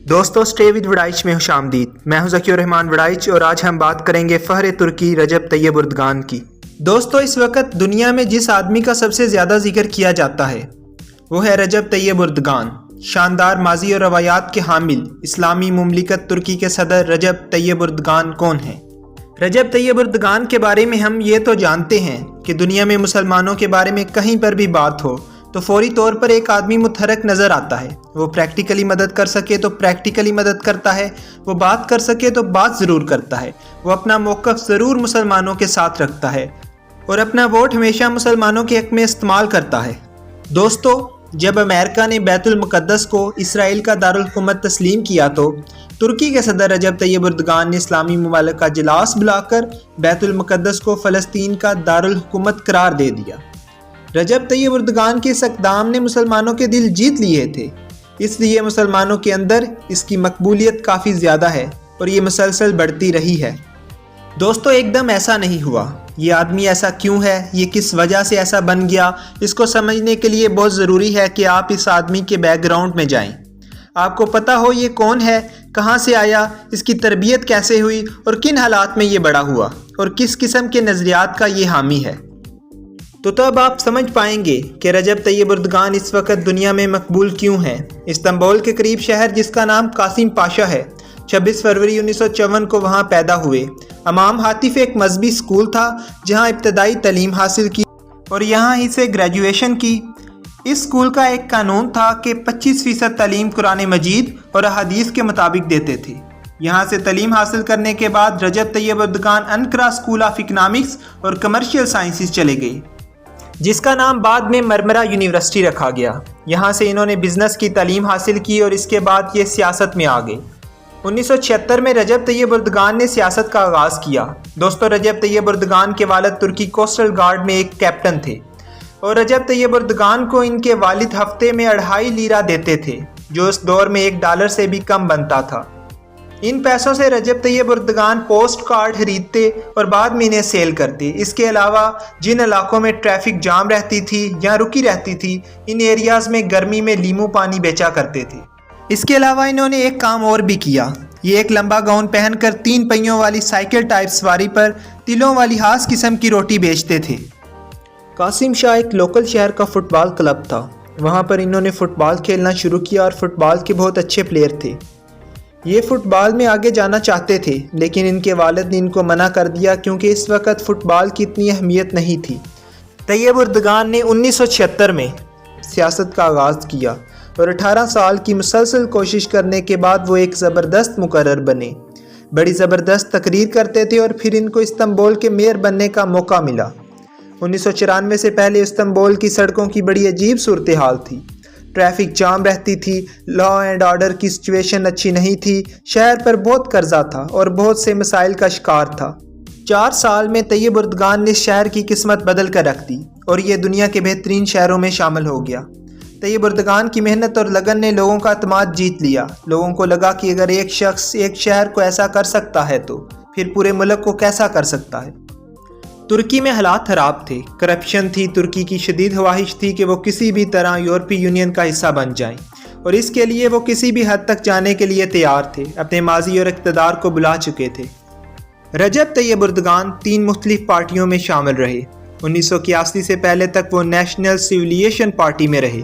दोस्तों stay with Waraich में खुश आमदीद। मैं हूं ज़की रहमान वड़ाइच और आज हम बात करेंगे फहर तुर्की रजब तैयब उर्दगान की। दोस्तों इस वक्त दुनिया में जिस आदमी का सबसे ज़्यादा जिक्र किया जाता है वो है रजब तैयब उर्दगान। शानदार माजी और रवायात के हामिल इस्लामी मुमलिकत तुर्की के सदर रजब तैयब उर्दगान कौन है? रजब तैयब उर्दगान के बारे में हम ये तो जानते हैं कि दुनिया में मुसलमानों के बारे में कहीं पर भी बात हो तो फौरी तौर पर एक आदमी मुतहरक नज़र आता है। वो प्रैक्टिकली मदद कर सके तो प्रैक्टिकली मदद करता है, वो बात कर सके तो बात ज़रूर करता है, वो अपना मौक़िफ़ ज़रूर मुसलमानों के साथ रखता है और अपना वोट हमेशा मुसलमानों के हक़ में इस्तेमाल करता है। दोस्तों जब अमेरिका ने बैतुल मुक़द्दस को इसराइल का दारुल हुकूमत तस्लीम किया तो तुर्की के सदर रजब तैयब उर्दगान ने इस्लामी ममालिक का इजलास बुलाकर बैतुल मुक़द्दस को फ़लस्तीन का दारुल हुकूमत करार दे दिया। रजब तैयब उर्दगान के इस इक़दाम ने मुसलमानों के दिल जीत लिए थे, इसलिए मुसलमानों के अंदर इसकी मकबूलियत काफ़ी ज़्यादा है और ये मुसलसल बढ़ती रही है। दोस्तों एकदम ऐसा नहीं हुआ। ये आदमी ऐसा क्यों है, ये किस वजह से ऐसा बन गया, इसको समझने के लिए बहुत ज़रूरी है कि आप इस आदमी के बैकग्राउंड में जाएं। आपको पता हो ये कौन है, कहाँ से आया, इसकी तरबियत कैसे हुई और किन हालात में ये बड़ा हुआ और किस किस्म के नज़रियात का ये हामी है। तो तब आप समझ पाएंगे कि रजब तैयब उर्दगान इस वक्त दुनिया में मकबूल क्यों है। इस्तांबुल के करीब शहर जिसका नाम कासिम पाशा है, 26 फरवरी 1954 को वहाँ पैदा हुए। इमाम हातिफ एक मजहबी स्कूल था जहाँ इब्तदाई तालीम हासिल की और यहाँ ही से ग्रेजुएशन की। इस स्कूल का एक कानून था कि 25% तालीम कुरान मजीद और अहादीस के मुताबिक देते थे। यहाँ से तालीम हासिल करने के बाद रजब Tayyab उर्दगान Ankara school of economics और कमर्शियल साइंसेस चले गए, जिसका नाम बाद में मरमरा यूनिवर्सिटी रखा गया। यहाँ से इन्होंने बिज़नेस की तालीम हासिल की और इसके बाद ये सियासत में आ गए। 1976 में रजब तैयब उर्दगान ने सियासत का आगाज़ किया। दोस्तों रजब तैयब उर्दगान के वालिद तुर्की कोस्टल गार्ड में एक कैप्टन थे और रजब तैयब उर्दगान को इनके वालिद हफ्ते में 2.5 लीरा देते थे, जो उस दौर में $1 से भी कम बनता था। इन पैसों से रजब तैयब उर्दगान पोस्ट कार्ड खरीदते और बाद में इन्हें सेल करते। इसके अलावा जिन इलाकों में ट्रैफिक जाम रहती थी या रुकी रहती थी, इन एरियाज़ में गर्मी में लीमू पानी बेचा करते थे। इसके अलावा इन्होंने एक काम और भी किया। ये एक लंबा गाउन पहनकर 3 पहियों वाली साइकिल टाइप सवारी पर तिलों वाली हास किस्म की रोटी बेचते थे। कासिम शाह एक लोकल शहर का फुटबॉल क्लब था। वहाँ पर इन्होंने फ़ुटबॉल खेलना शुरू किया और फुटबॉल के बहुत अच्छे प्लेयर थे। ये फ़ुटबॉल में आगे जाना चाहते थे लेकिन इनके वालिद ने इनको मना कर दिया क्योंकि इस वक्त फ़ुटबॉल की इतनी अहमियत नहीं थी। तैयब उर्दगान ने 1976 में सियासत का आगाज़ किया और 18 साल की मुसलसल कोशिश करने के बाद वो एक ज़बरदस्त मुकर्रर बने। बड़ी ज़बरदस्त तकरीर करते थे और फिर इनको इस्तांबुल के मेयर बनने का मौका मिला। 1994 से पहले इस्तांबुल की सड़कों की बड़ी अजीब सूरत हाल थी। ट्रैफिक जाम रहती थी, लॉ एंड ऑर्डर की सिचुएशन अच्छी नहीं थी, शहर पर बहुत कर्जा था और बहुत से मसाइल का शिकार था। 4 साल में तैयब उर्दगान ने शहर की किस्मत बदल कर रख दी और ये दुनिया के बेहतरीन शहरों में शामिल हो गया। तैयब उर्दगान की मेहनत और लगन ने लोगों का एतमाद जीत लिया। लोगों को लगा कि अगर एक शख्स एक शहर को ऐसा कर सकता है तो फिर पूरे मुल्क को कैसा कर सकता है। तुर्की में हालात ख़राब थे, करप्शन थी। तुर्की की शदीद ख्वाहिश थी कि वो किसी भी तरह यूरोपीय यूनियन का हिस्सा बन जाएं और इसके लिए वो किसी भी हद तक जाने के लिए तैयार थे। अपने माजी और इक़्तिदार को बुला चुके थे। रजब तैयब उर्दगान 3 मुख्तलिफ पार्टियों में शामिल रहे। 1981 से पहले तक वो नेशनल सिविलियन पार्टी में रहे।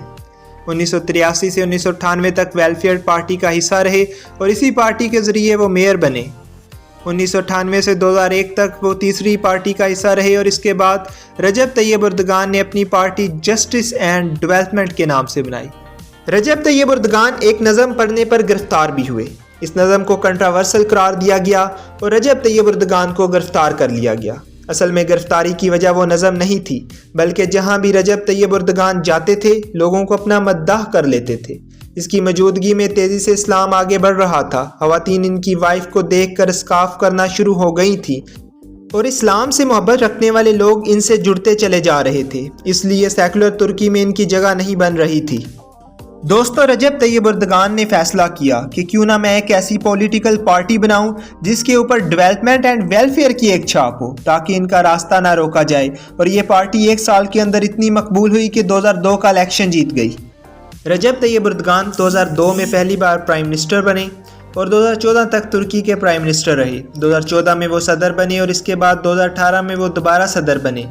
1983 से 1998 तक वेलफेयर पार्टी का हिस्सा रहे और इसी पार्टी के ज़रिए वो मेयर बने। 1998 से 2001 तक वो तीसरी पार्टी का हिस्सा रहे और इसके बाद रजब तैयब उर्दगान ने अपनी पार्टी जस्टिस एंड डेवलपमेंट के नाम से बनाई। रजब तैयब उर्दगान एक नज़म पढ़ने पर गिरफ्तार भी हुए। इस नज़म को कंट्रोवर्शियल करार दिया गया और रजब तैयब उर्दगान को गिरफ्तार कर लिया गया। असल में गिरफ्तारी की वजह वो नज़म नहीं थी, बल्कि जहाँ भी रजब तैयब उर्दगान जाते थे लोगों को अपना मद्दाह कर लेते थे। इसकी मौजूदगी में तेज़ी से इस्लाम आगे बढ़ रहा था। ख़वातीन इनकी वाइफ को देखकर स्काफ करना शुरू हो गई थी और इस्लाम से मोहब्बत रखने वाले लोग इनसे जुड़ते चले जा रहे थे, इसलिए सेकुलर तुर्की में इनकी जगह नहीं बन रही थी। दोस्तों रजब तैयब उर्दगान ने फैसला किया कि क्यों ना मैं एक ऐसी पॉलिटिकल पार्टी बनाऊं जिसके ऊपर डेवलपमेंट एंड वेलफेयर की एक छाप हो ताकि इनका रास्ता ना रोका जाए। और ये पार्टी 1 साल के अंदर इतनी मकबूल हुई कि 2002 का इलेक्शन जीत गई। रजब तैयब एर्दोगान 2002 में पहली बार प्राइम मिनिस्टर बने और 2014 तक तुर्की के प्राइम मिनिस्टर रहे। 2014 में वो सदर बने और इसके बाद 2018 में वो दोबारा सदर बने।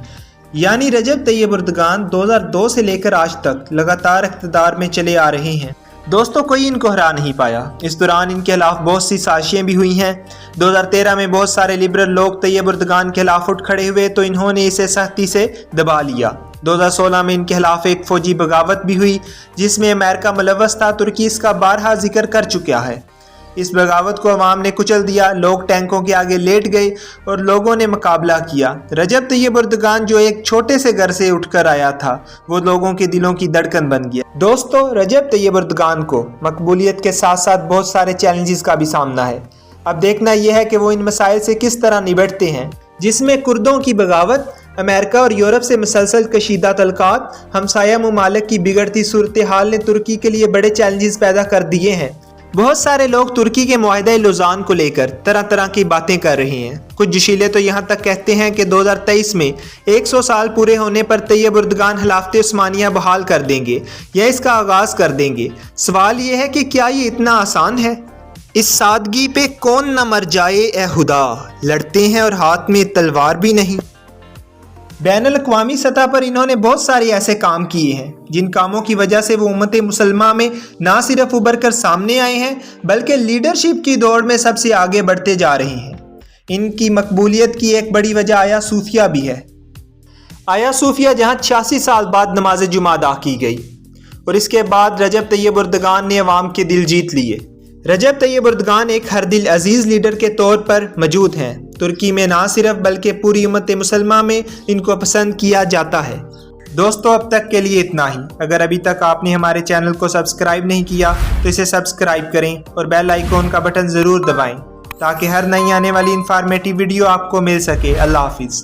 यानी रजब तैयब एर्दोगान 2002 से लेकर आज तक लगातार इक़्तिदार में चले आ रहे हैं। दोस्तों, कोई इनको हरा नहीं पाया। इस दौरान इनके खिलाफ बहुत सी साजिशें भी हुई हैं। 2013 में बहुत सारे लिबरल लोग तैयब एर्दोगान के खिलाफ उठ खड़े हुए तो इन्होंने इसे सख्ती से दबा लिया। 2016 में इनके खिलाफ एक फौजी बगावत भी हुई जिसमें अमेरिका मुलव्वस था। तुर्की इसका बारहा जिक्र कर चुका है। इस बगावत को अवाम ने कुचल दिया, लोग टैंकों के आगे लेट गए और लोगों ने मुकाबला किया। रजब तैयब एर्दोगान जो एक छोटे से घर से उठकर आया था वो लोगों के दिलों की धड़कन बन गया। दोस्तों, रजब तैयब एर्दोगान को मकबूलियत के साथ साथ बहुत सारे चैलेंजेस का भी सामना है। अब देखना यह है कि वो इन मसाइल से किस तरह निपटते हैं, जिसमें कुर्दों की बगावत, अमेरिका और यूरोप से मुसलसल कशीदा तल्कात, हमसाया ममालिक की बिगड़ती सूरत हाल ने तुर्की के लिए बड़े चैलेंजेस पैदा कर दिए हैं। बहुत सारे लोग तुर्की के मुआहदा लुज़ान को लेकर तरह तरह की बातें कर रहे हैं। कुछ जोशीले तो यहाँ तक कहते हैं कि 2023 में 100 साल पूरे होने पर तैयब एर्दोगान खिलाफत उस्मानिया बहाल कर देंगे या इसका आगाज़ कर देंगे। सवाल ये है कि क्या ये इतना आसान है? इस सादगी पे कौन न मर जाए ए खुदा, लड़ते हैं और हाथ में तलवार भी नहीं। बैनुल अक़वामी सतह पर इन्होंने बहुत सारे ऐसे काम किए हैं जिन कामों की वजह से वो उम्मत मुसलमान में ना सिर्फ उभर कर सामने आए हैं बल्कि लीडरशिप की दौड़ में सबसे आगे बढ़ते जा रहे हैं। इनकी मकबूलियत की एक बड़ी वजह आया सूफिया भी है। आया सूफिया जहाँ 86 साल बाद नमाज जुमा अदा की गई और इसके बाद रजब तैयब एर्दोगान ने अवाम के दिल जीत लिए। रजब तैयब एर्दोगान एक हर दिल अजीज़ लीडर के तौर पर मौजूद हैं। तुर्की में ना सिर्फ बल्कि पूरी उम्मत मुसलमान में इनको पसंद किया जाता है। दोस्तों, अब तक के लिए इतना ही। अगर अभी तक आपने हमारे चैनल को सब्सक्राइब नहीं किया तो इसे सब्सक्राइब करें और बेल आइकॉन का बटन ज़रूर दबाएं ताकि हर नई आने वाली इंफॉर्मेटिव वीडियो आपको मिल सके। अल्लाह हाफिज़।